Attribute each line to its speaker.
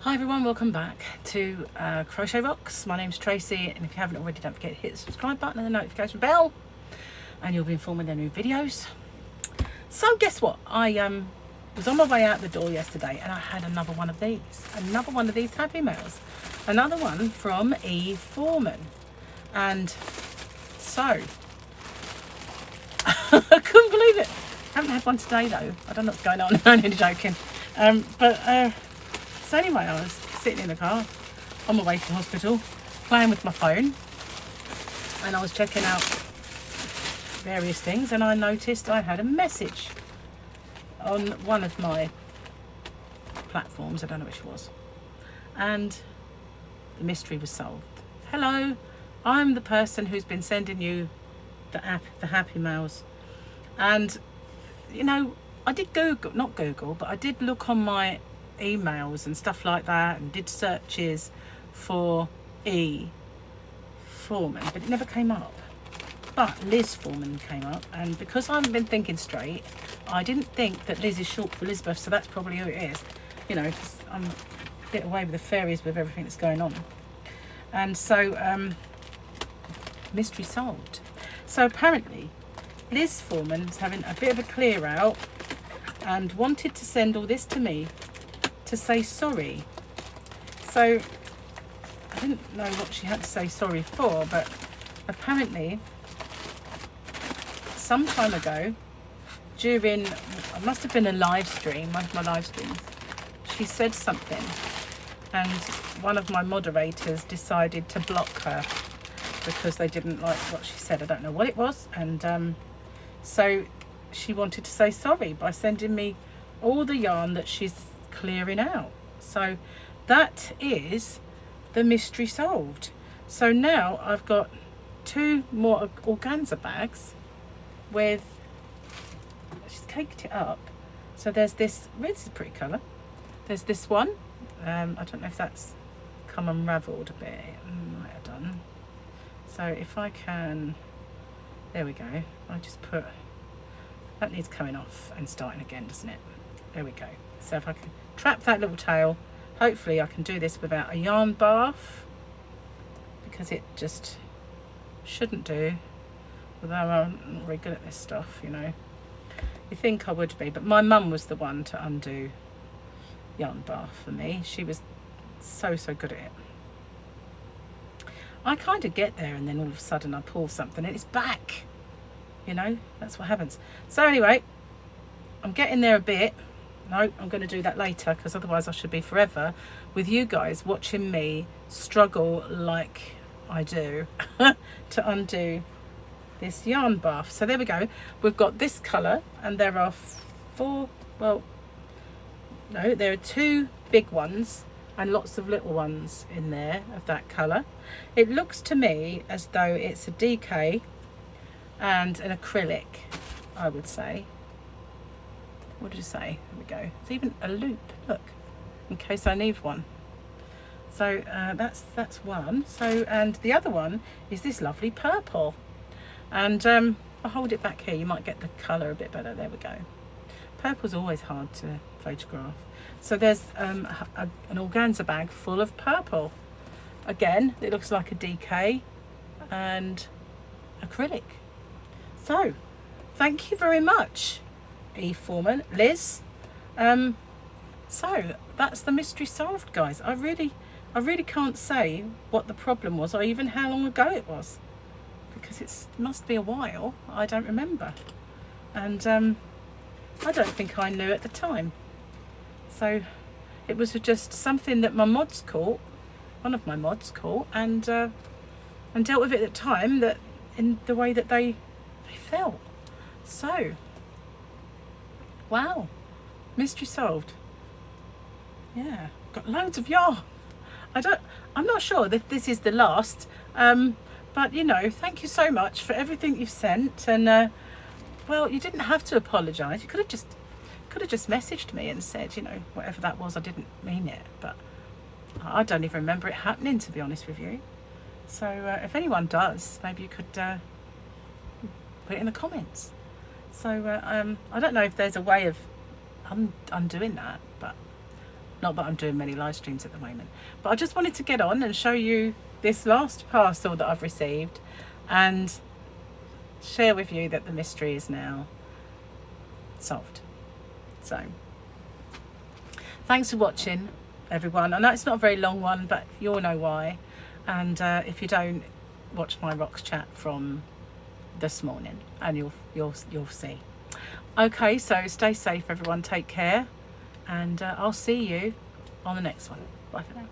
Speaker 1: Hi everyone, welcome back to CrochetRocks. My name's Tracy, and if you haven't already, don't forget to hit the subscribe button and the notification bell, and you'll be informed when there are new videos. So guess what? I was on my way out the door yesterday, and I had another one of these Happy Mails, another one from E. Foreman, and so I couldn't believe it. I haven't had one today though. I don't know what's going on. I'm only joking. So anyway, I was sitting in the car on my way to the hospital, playing with my phone, and I was checking out various things, and I noticed I had a message on one of my platforms. I don't know which it was, and the mystery was solved. Hello, I'm the person who's been sending you the Happy Mails, and you know, I did I did look on my emails and stuff like that, and did searches for E. Foreman, but it never came up. But Liz Foreman came up, and because I haven't been thinking straight, I didn't think that Liz is short for Elizabeth, so that's probably who it is. You know, 'cause I'm a bit away with the fairies with everything that's going on. And so, mystery solved. So apparently, Liz Foreman's having a bit of a clear out and wanted to send all this to me to say sorry. So I didn't know what she had to say sorry for, but apparently some time ago, during, it must have been a live stream, one of my live streams, she said something, and one of my moderators decided to block her because they didn't like what she said. I don't know what it was, and so she wanted to say sorry by sending me all the yarn that she's clearing out. So that is the mystery solved. So now I've got 2 more organza bags with, she's caked it up. So there's this, this is a pretty colour. There's this one. I don't know if that's come unravelled a bit. It might have done. So if I can, there we go. I just put, that needs coming off and starting again, doesn't it? There we go. So if I can trap that little tail, hopefully I can do this without a yarn bath, because it just shouldn't do. Although I'm not very good at this stuff, you know. You think I would be, but my mum was the one to undo yarn bath for me. She was so good at it. I kind of get there, and then all of a sudden I pull something and it's back. You know, that's what happens. So anyway, I'm getting there a bit. No, I'm going to do that later, because otherwise I should be forever with you guys watching me struggle like I do to undo this yarn bath. So there we go. We've got this colour, and there are 4, well, no, there are 2 big ones and lots of little ones in there of that colour. It looks to me as though it's a DK and an acrylic, I would say. What did you say? There we go. It's even a loop, look, in case I need one. So that's one. So, and the other one is this lovely purple. And I'll hold it back here. You might get the colour a bit better. There we go. Purple's always hard to photograph. So there's an organza bag full of purple. Again, it looks like a DK and acrylic. So, thank you very much, E. Foreman, Liz. So that's the mystery solved, guys. I really can't say what the problem was, or even how long ago it was, because it must be a while. I don't remember, and I don't think I knew at the time. So it was just something that my mods caught, one of my mods caught, and dealt with it at the time, that in the way that they felt. So wow, mystery solved. Yeah, got loads of yarn. I'm not sure that this is the last, but you know, thank you so much for everything you've sent. And well, you didn't have to apologise. You could have just messaged me and said, you know, whatever that was, I didn't mean it. But I don't even remember it happening, to be honest with you. So if anyone does, maybe you could put it in the comments. So I don't know if there's a way of undoing that, but Not that I'm doing many live streams at the moment, but I just wanted to get on and show you this last parcel that I've received and share with you that the mystery is now solved. So thanks for watching, everyone. I know it's not a very long one, but you'll know why. And if you don't, watch my rocks chat from this morning and you'll see. Okay, so stay safe, everyone. Take care, and I'll see you on the next one. Bye for now.